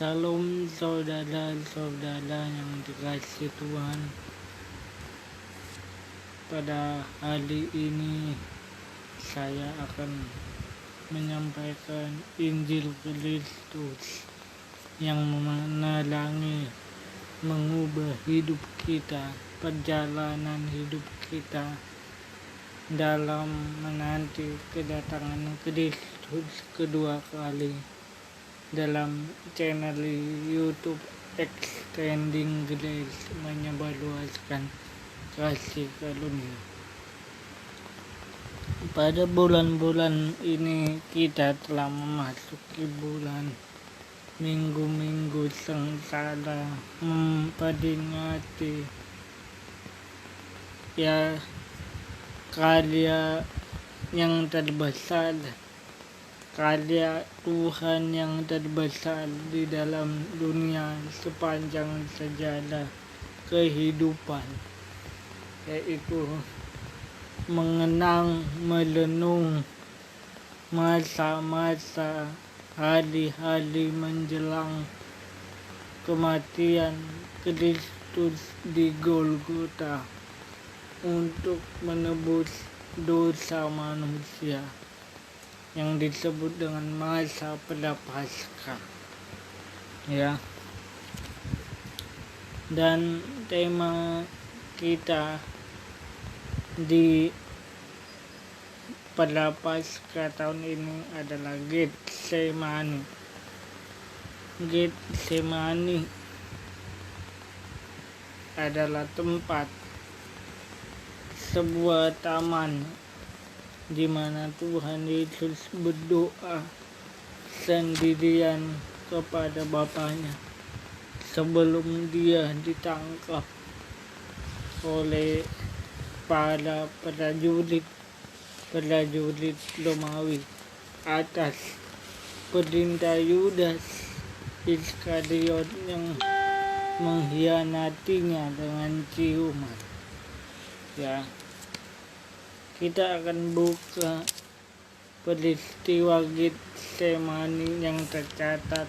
Salam saudara-saudara yang dikasihi Tuhan. Pada hari ini saya akan menyampaikan Injil Kristus yang menerangi, mengubah hidup kita, perjalanan hidup kita dalam menanti kedatangan Kristus kedua kali dalam channel YouTube Extending Grace, menyebarluaskan kasih karunia. Pada bulan-bulan ini kita telah memasuki bulan minggu-minggu sengsara, memperingati karya yang terbesar, karya Tuhan yang terbesar di dalam dunia sepanjang sejarah kehidupan, yaitu mengenang, merenung masa-masa, hari-hari menjelang kematian Kristus di Golgota untuk menebus dosa manusia, yang disebut dengan masa Prapaskah, ya. Dan tema kita di Prapaskah tahun ini adalah Getsemani. Getsemani adalah tempat, sebuah taman di mana Tuhan Yesus berdoa sendirian kepada Bapanya sebelum dia ditangkap oleh para prajurit Romawi atas perintah Yudas Iskariot yang mengkhianatinya dengan ciuman. Ya, kita akan buka peristiwa Getsemani yang tercatat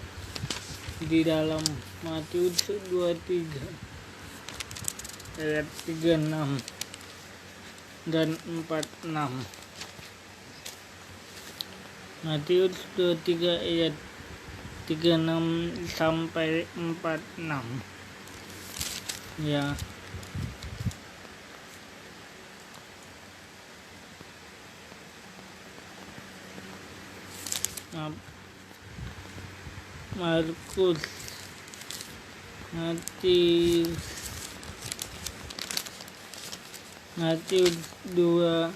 di dalam Matius 23 ayat 36 dan 46. Matius 23 ayat 36 sampai 46. Ya. Markus, Matius 26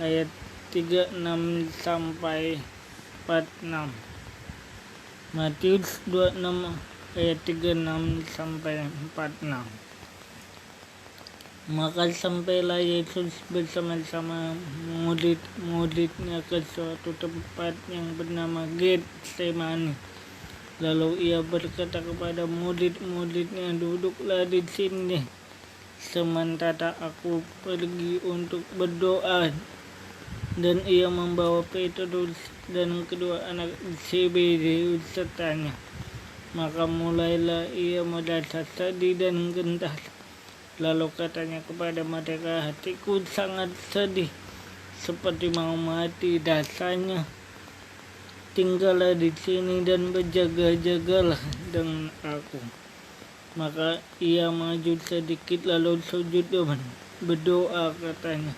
ayat 36 sampai 46. Matius 26 ayat 36 sampai 46. Maka sampailah Yesus bersama-sama murid-muridnya ke suatu tempat yang bernama Getsemani. Lalu ia berkata kepada murid-muridnya, "Duduklah di sini, sementara aku pergi untuk berdoa." Dan ia membawa Petrus dan kedua anak Zebedeus sertanya. Maka mulailah ia merasa sedih dan gentar. Lalu katanya kepada mereka, "Hatiku sangat sedih, seperti mau mati rasanya. Tinggallah di sini dan berjaga-jagalah dengan aku." Maka ia maju sedikit lalu sujud dan berdoa, katanya,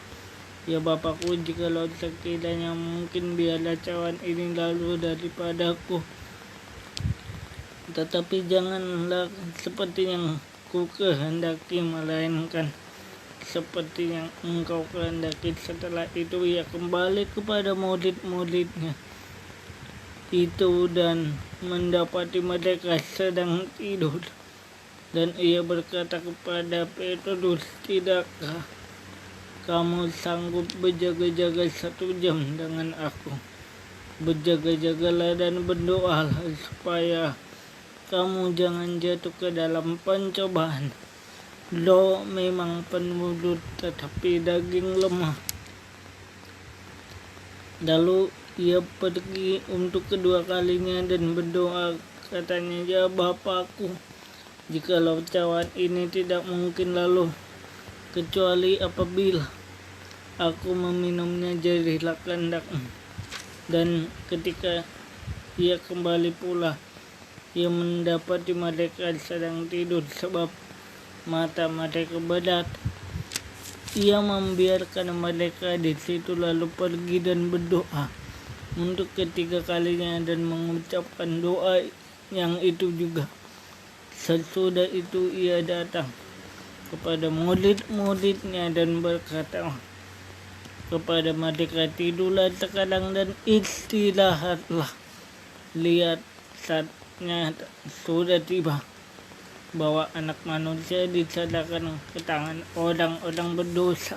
"Ya Bapakku, jikalau sekiranya mungkin, biarlah cawan ini lalu daripadaku. Tetapi janganlah seperti yang ku kehendaki, melainkan seperti yang Engkau kehendaki." Setelah itu ia kembali kepada murid-muridnya itu dan mendapati mereka sedang tidur. Dan ia berkata kepada Petrus, "Tidakkah kamu sanggup berjaga-jaga 1 jam dengan aku? Berjaga-jagalah dan berdoalah supaya kamu jangan jatuh ke dalam pencobaan. Lo memang penurut tetapi daging lemah. Lalu ia pergi untuk kedua kalinya dan berdoa, katanya, ya Bapakku, jikalau cawan ini tidak mungkin lalu, kecuali apabila aku meminumnya, jadilah kehendakmu. Dan ketika ia kembali pula, ia mendapati malaikat sedang tidur sebab mata mereka berat. Ia membiarkan malaikat di situ lalu pergi dan berdoa untuk ketiga kalinya dan mengucapkan doa yang itu juga. Sesudah itu ia datang kepada murid-muridnya dan berkata kepada mereka, tidurlah sekarang dan istirahatlah. Lihat, saatnya sudah tiba bahwa anak manusia diserahkan ke tangan orang-orang berdosa.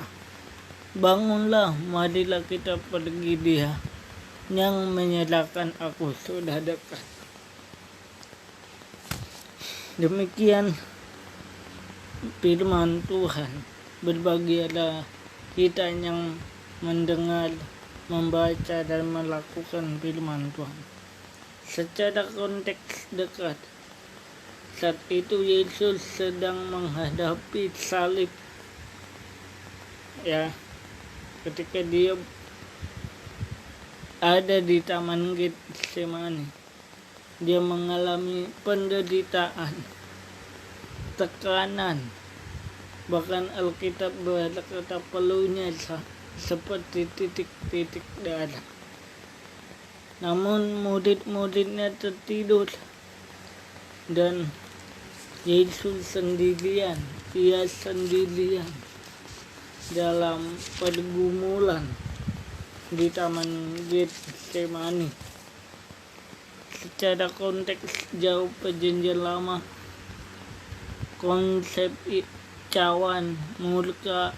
Bangunlah, marilah kita pergi, dia yang menyerahkan aku sudah dekat. Demikian firman Tuhan. Berbahagialah kita yang mendengar, membaca, dan melakukan firman Tuhan. Secara konteks dekat, saat itu Yesus sedang menghadapi salib. Ya, ketika dia ada di Taman Getsemani, dia mengalami penderitaan, tekanan, bahkan Alkitab berkata peluhnya seperti titik-titik darah. Namun murid-muridnya tertidur dan Yesus sendirian, ia sendirian dalam pergumulan di Taman Getsemani. Secara konteks jauh perjanjian lama, konsep cawan murka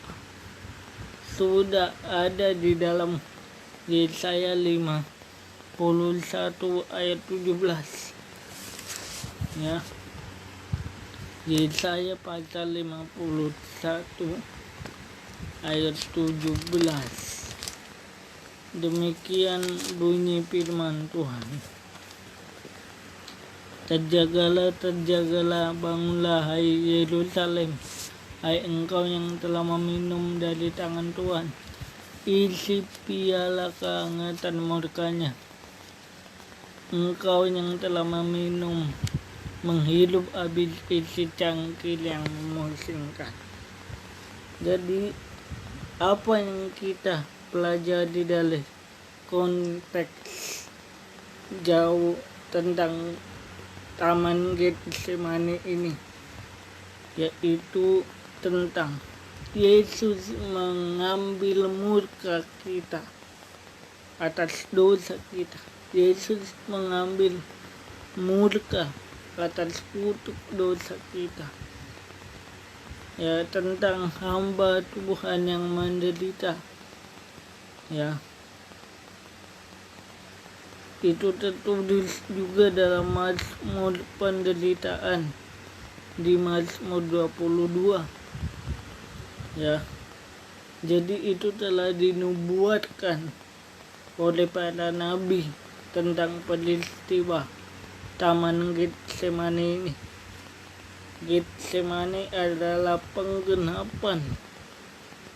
sudah ada di dalam Yesaya 51 ayat 17. Ya, Yesaya pasal 51 ayat 17. Demikian bunyi firman Tuhan. Terjagalah, terjagalah, bangunlah hai Yerusalem, hai engkau yang telah meminum dari tangan Tuhan isi piala kehangatan murkanya, engkau yang telah meminum, menghirup habis isi cangkir yang memusingkan. Jadi apa yang kita pelajari dari konteks jauh tentang Taman Getsemani ini, yaitu tentang Yesus mengambil murka kita atas dosa kita. Yesus mengambil murka atas kutuk dosa kita. Ya, tentang hamba Tuhan yang menderita. Ya, itu tertulis juga dalam Mazmur penderitaan di Mazmur 22. Ya, jadi itu telah dinubuatkan oleh para nabi tentang peristiwa Taman Getsemani ini. Getsemani adalah penggenapan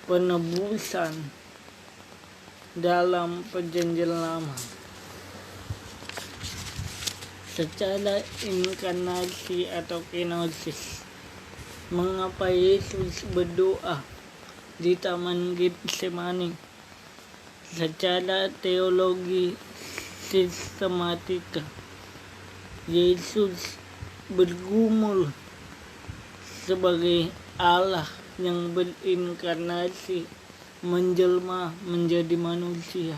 penebusan dalam perjanjian lama. Secara inkarnasi atau kenosis, mengapa Yesus berdoa di Taman Getsemani? Secara teologi sistematika, Yesus bergumul sebagai Allah yang berinkarnasi, menjelma menjadi manusia.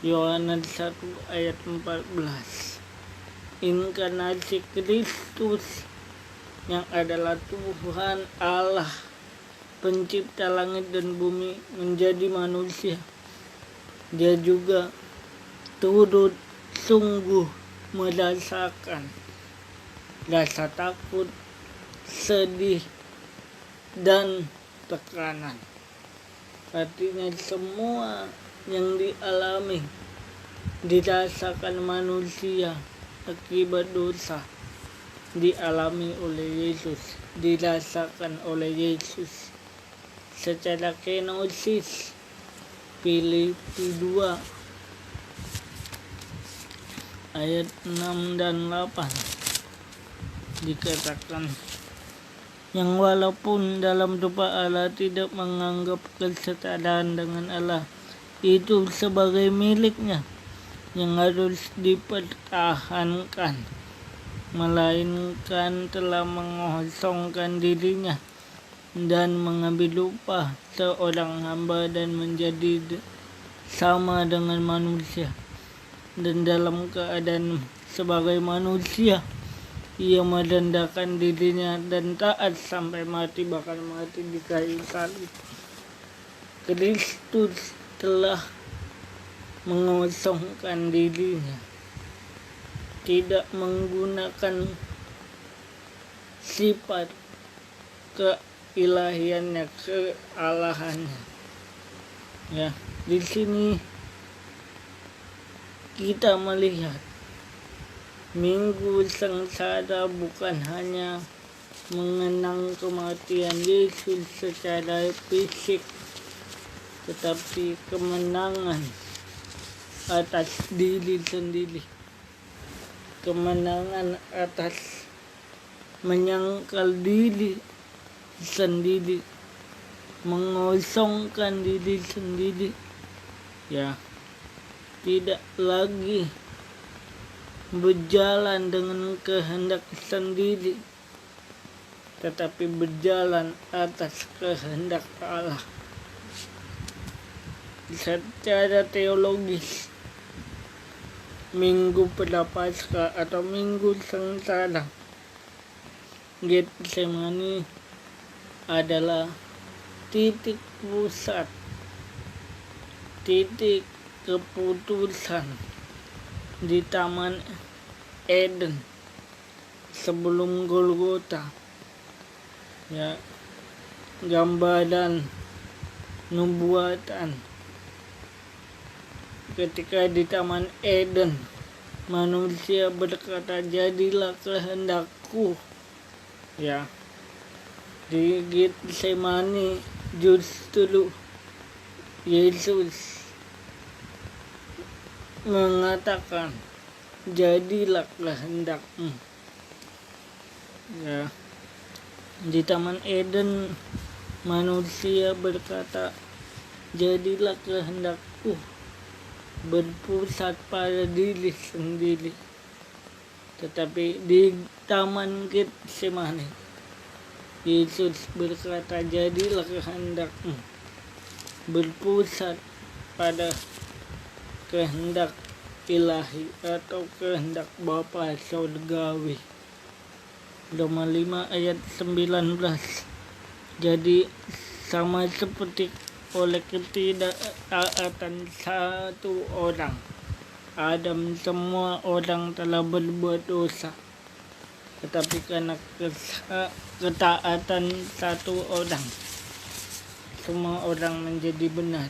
Yohanes 1 ayat 14. Inkarnasi Kristus yang adalah Tuhan Allah, pencipta langit dan bumi, menjadi manusia. Dia juga turut sungguh merasakan rasa takut, sedih, dan tekanan. Artinya semua yang dirasakan manusia akibat dosa dialami oleh Yesus, dirasakan oleh Yesus secara kenosis. Filipi 2 ayat 6 dan 8 dikatakan, yang walaupun dalam rupa Allah tidak menganggap kesetaraan dengan Allah itu sebagai miliknya yang harus dipertahankan, melainkan telah mengosongkan dirinya dan mengambil upah seorang hamba dan menjadi sama dengan manusia. Dan dalam keadaan sebagai manusia, ia merendahkan dirinya dan taat sampai mati, bahkan mati di kayu salib. Kristus telah mengosongkan dirinya, tidak menggunakan sifat keilahiannya, kealahannya. Ya, di sini kita melihat Minggu Sengsara bukan hanya mengenang kematian Yesus secara fisik, tetapi kemenangan atas diri sendiri, kemenangan atas menyangkal diri sendiri, mengosongkan diri sendiri, ya, tidak lagi berjalan dengan kehendak sendiri, tetapi berjalan atas kehendak Allah. Secara teologis, Minggu Prapaskah atau Minggu Sengsara Getsemani adalah titik pusat, titik keputusan di Taman Eden sebelum Golgota. Ya, gambaran nubuatan ketika di Taman Eden manusia berkata, jadilah kehendakku. Ya, di Getsemani justru Yesus mengatakan, jadilah kehendakmu. Ya, di Taman Eden manusia berkata, jadilah kehendakku, berpusat pada diri sendiri. Tetapi di Taman Getsemani Yesus berkata, jadilah kehendakmu, berpusat pada kehendak ilahi atau kehendak Bapa surgawi. Roma 5 ayat 19. Jadi sama seperti oleh ketidaktaatan satu orang, Adam, semua orang telah berbuat dosa. Tetapi karena ketaatan satu orang, semua orang menjadi benar.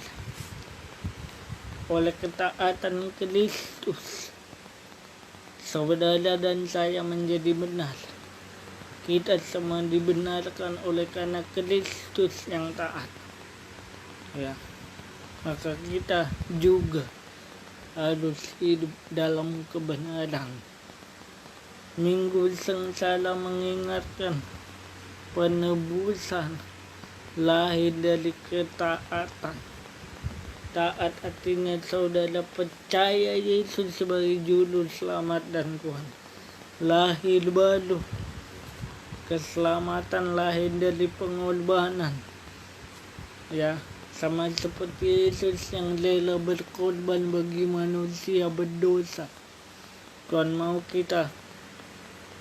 Oleh ketaatan Kristus, saudara dan saya menjadi benar. Kita semua dibenarkan oleh karena Kristus yang taat. Ya, maka kita juga harus hidup dalam kebenaran. Minggu Sengsara mengingatkan penebusan lahir dari ketaatan. Taat artinya saudara percaya Yesus sebagai juru selamat dan Tuhan. Lahir baru, keselamatan lahir dari pengorbanan. Ya, sama seperti Yesus yang rela berkorban bagi manusia berdosa. Tuhan mau kita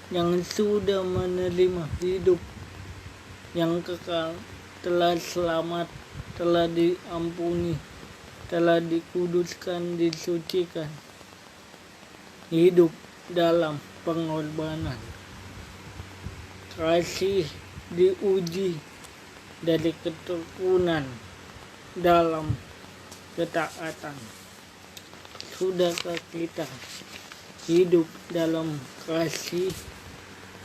yang sudah menerima hidup yang kekal, telah selamat, telah diampuni, telah dikuduskan, disucikan, hidup dalam pengorbanan. Kasih diuji dari ketekunan dalam ketaatan. Sudahkah kita hidup dalam kasih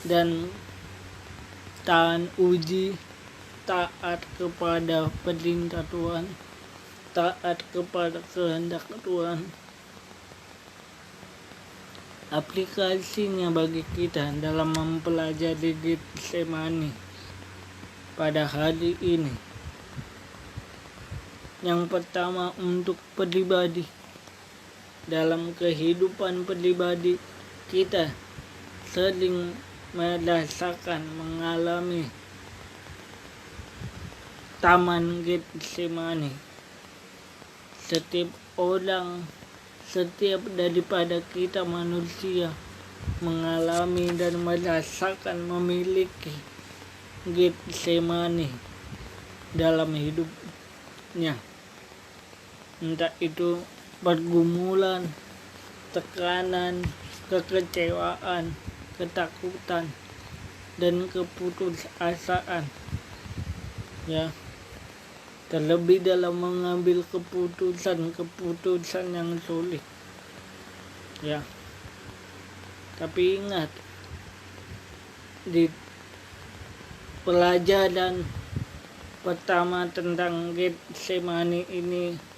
dan tahan uji, taat kepada perintah Tuhan, taat kepada kehendak Tuhan? Aplikasinya bagi kita dalam mempelajari Getsemani pada hari ini. Yang pertama, untuk pribadi. Dalam kehidupan pribadi kita sering merasakan, mengalami taman Getsemani. Setiap daripada kita manusia mengalami dan merasakan, memiliki Getsemani dalam hidupnya. Entah itu pergumulan, tekanan, kekecewaan, ketakutan, dan keputusasaan. Ya, terlebih dalam mengambil keputusan yang sulit. Ya, tapi ingat, di pelajaran pertama tentang Getsemani ini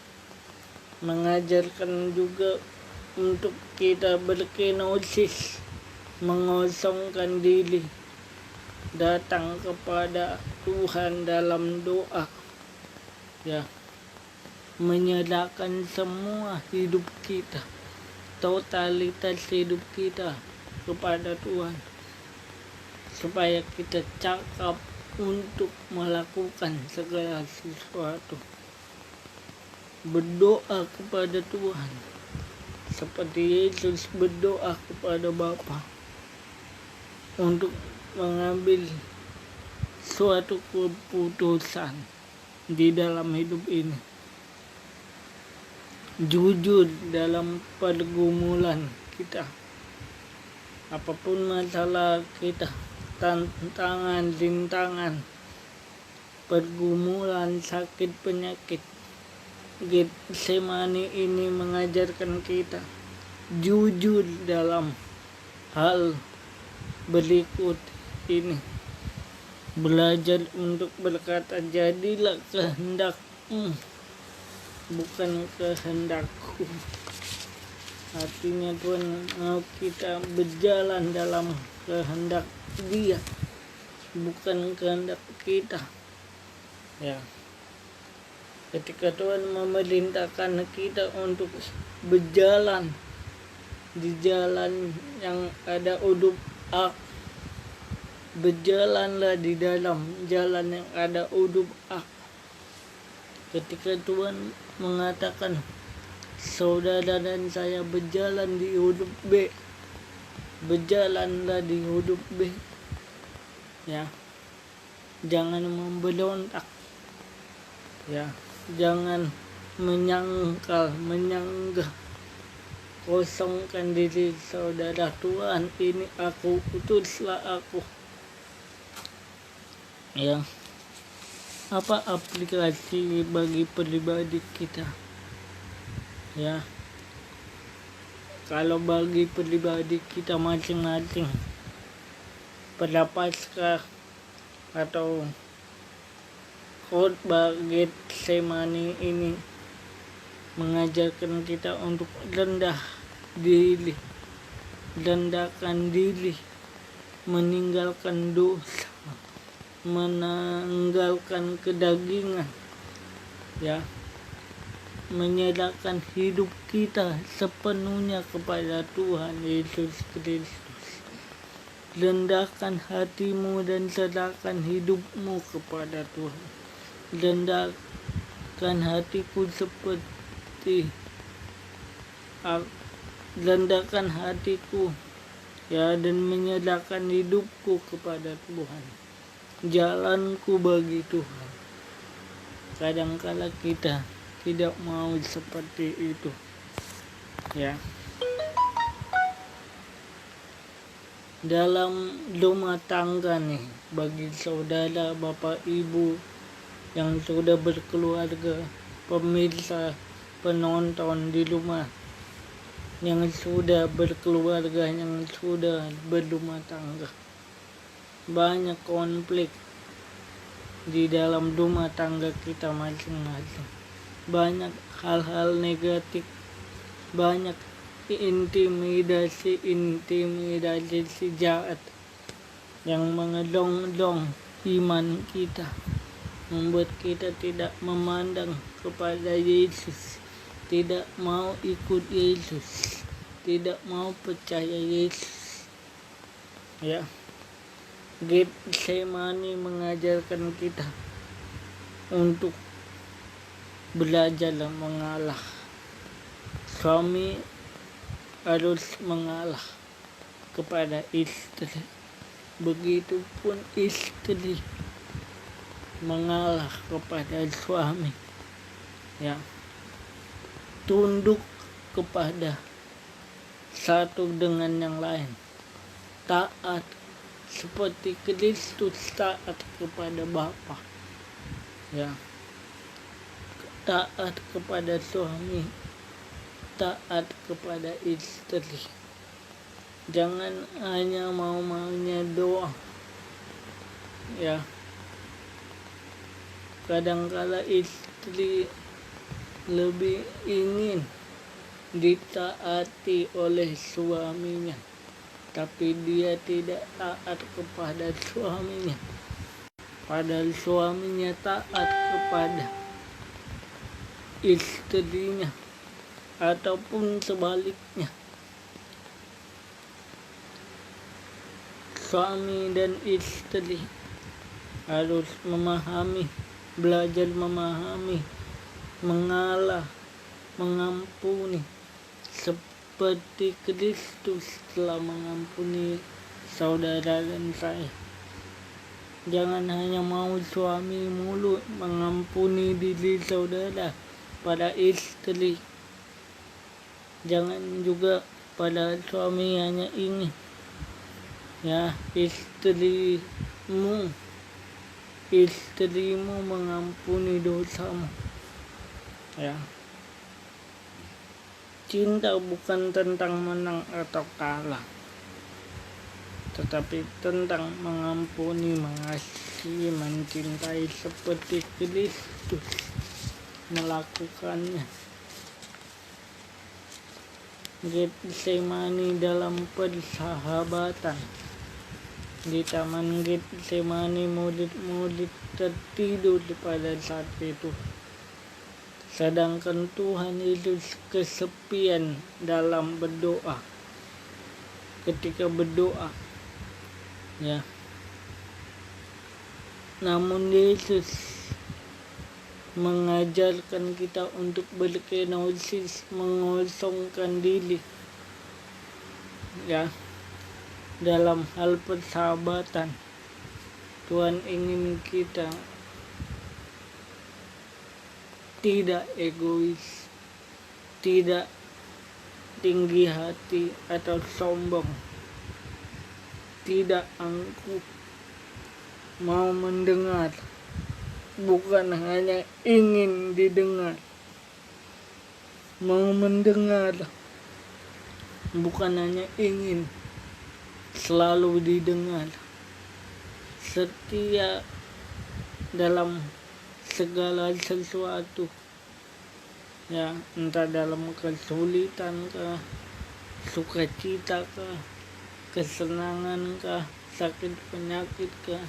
mengajarkan juga untuk kita berkenosis, mengosongkan diri, datang kepada Tuhan dalam doa, ya, menyerahkan semua hidup kita, totalitas hidup kita kepada Tuhan, supaya kita cakap untuk melakukan segala sesuatu. Berdoa kepada Tuhan seperti Yesus berdoa kepada Bapa untuk mengambil suatu keputusan di dalam hidup ini. Jujur dalam pergumulan kita, apapun masalah kita, tantangan, rintangan, pergumulan, sakit, penyakit, Getsemani ini mengajarkan kita jujur dalam hal berikut ini. Belajar untuk berkata, jadilah kehendakmu, bukan kehendakku. Artinya Tuhan mau kita berjalan dalam kehendak Dia, bukan kehendak kita. Ya, ketika Tuhan memerintahkan kita untuk berjalan di jalan yang ada huruf A, berjalanlah di dalam jalan yang ada huruf A. Ketika Tuhan mengatakan saudara dan saya berjalan di huruf B, berjalanlah di huruf B. Ya, jangan memberontak. Ya, jangan menyangkal, menyanggah. Kosongkan diri saudara. Tuhan, ini aku, utuslah aku. Ya, apa aplikasi bagi pribadi kita? Ya, kalau bagi pribadi kita masing-masing, pada Paskah atau khotbah Getsemani ini mengajarkan kita untuk rendah diri, rendahkan diri, meninggalkan dosa, meninggalkan kedagingan, ya, menyerahkan hidup kita sepenuhnya kepada Tuhan Yesus Kristus. Rendahkan hatimu dan serahkan hidupmu kepada Tuhan. Rendahkan hatiku seperti rendahkan hatiku, ya, dan menyerahkan hidupku kepada Tuhan. Jalanku bagi Tuhan. Kadangkala kita tidak mau seperti itu, ya. Dalam rumah tangga nih, bagi saudara, bapak, ibu, yang sudah berkeluarga, pemirsa, penonton di rumah yang sudah berkeluarga, yang sudah berumah tangga. Banyak konflik di dalam rumah tangga kita masing-masing. Banyak hal-hal negatif, banyak intimidasi si jahat yang mengelong-elong iman kita, membuat kita tidak memandang kepada Yesus, tidak mau ikut Yesus, tidak mau percaya Yesus. Ya, Getsemani mengajarkan kita untuk belajar mengalah. Suami harus mengalah kepada istri, begitupun istri mengalah kepada suami. Ya, tunduk kepada satu dengan yang lain, taat seperti Kristus taat kepada Bapa. Ya, taat kepada suami, taat kepada istri. Jangan hanya mau-maunya doang. Ya, kadangkala istri lebih ingin ditaati oleh suaminya, tapi dia tidak taat kepada suaminya, padahal suaminya taat kepada istrinya, ataupun sebaliknya. Suami dan istri harus belajar memahami, mengalah, mengampuni seperti Kristus telah mengampuni saudara dan saya. Jangan hanya mau suami mulu mengampuni diri saudara pada istri. Jangan juga pada suami hanya ingin istrimu mengampuni dosamu. Ya, cinta bukan tentang menang atau kalah, tetapi tentang mengampuni, mengasihi, mencintai seperti Kristus melakukannya. Getsemani dalam persahabatan. Di taman Getsemani murid-murid tertidur pada saat itu, sedangkan Tuhan Yesus kesepian dalam berdoa. Ketika berdoa, ya, namun Yesus mengajarkan kita untuk berkenosis, mengosongkan diri. Ya, dalam hal persahabatan, Tuhan ingin kita tidak egois, tidak tinggi hati atau sombong, tidak angkuh, mau mendengar, bukan hanya ingin didengar, mau mendengar, bukan hanya ingin selalu didengar, setia dalam segala sesuatu. Ya, entah dalam kesulitan kah, sukacita kah, kesenangan kah, sakit penyakit kah,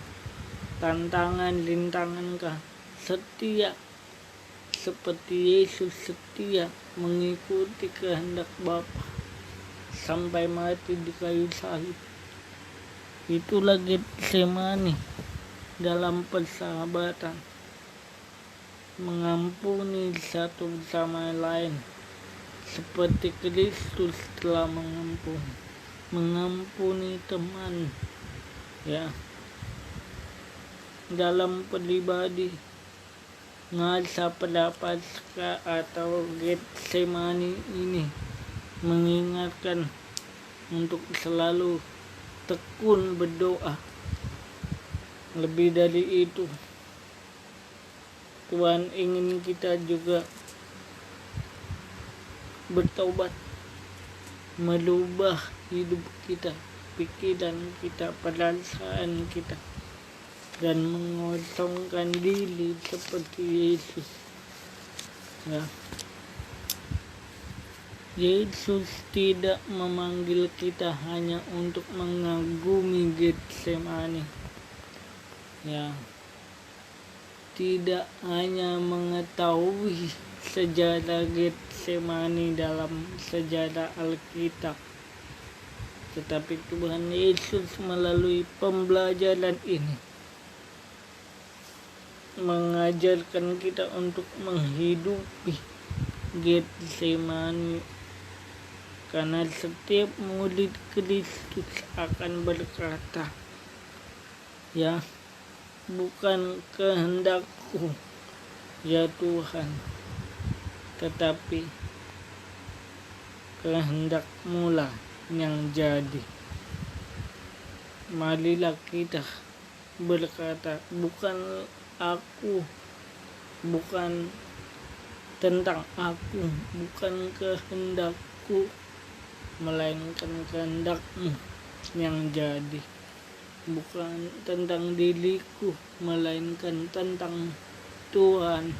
tantangan rintangan kah, setia seperti Yesus setia mengikuti kehendak Bapa sampai mati di kayu salib. Itulah Getsemani dalam persahabatan, mengampuni satu sama lain seperti Kristus telah mengampuni teman. Ya, dalam pribadi, ngasa Prapaskah atau Getsemani ini mengingatkan untuk selalu tekun berdoa. Lebih dari itu, Tuhan ingin kita juga bertobat, merubah hidup kita, pikiran kita, perasaan kita, dan mengosongkan diri seperti Yesus. Ya. Yesus tidak memanggil kita hanya untuk mengagumi Getsemani. Ya. Tidak hanya mengetahui sejarah Getsemani dalam sejarah Alkitab, tetapi Tuhan Yesus melalui pembelajaran ini mengajarkan kita untuk menghidupi Getsemani, karena setiap murid Kristus akan berkata, ya, bukan kehendakku ya Tuhan, tetapi kehendak-Mu lah yang jadi. Marilah kita berkata, bukan aku, bukan tentang aku, bukan kehendakku, melainkan kehendak-Mu yang jadi. Bukan tentang diriku, melainkan tentang Tuhan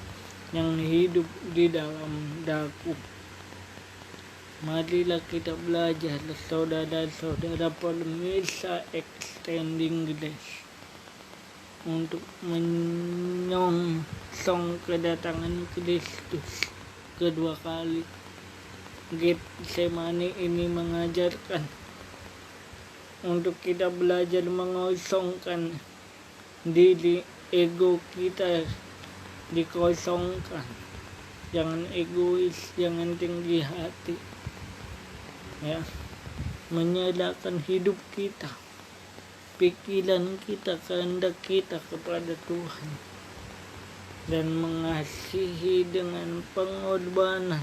yang hidup di dalam daku. Marilah kita belajar, saudara-saudara pemirsa Extending Grace, untuk menyongsong kedatangan Kristus kedua kali. Getsemani ini mengajarkan untuk kita belajar mengosongkan diri, ego kita dikosongkan. Jangan egois, jangan tinggi hati. Ya, menyerahkan hidup kita, pikiran kita, kehendak kita kepada Tuhan, dan mengasihi dengan pengorbanan,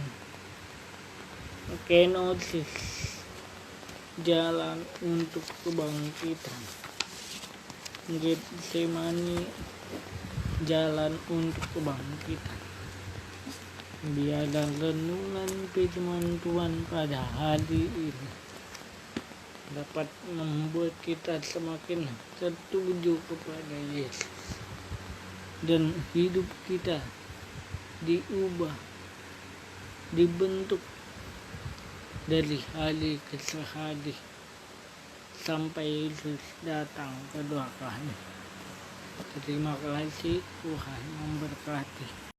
kenosis, jalan untuk kebangkitan. Getsemani, jalan untuk kebangkitan. Biarlah renungan firman Tuhan pada hari ini dapat membuat kita semakin tertuju kepada Yesus, dan hidup kita diubah, dibentuk dari hari ke hari sampai Yesus datang kedua kali. Terima kasih, Tuhan memberkati.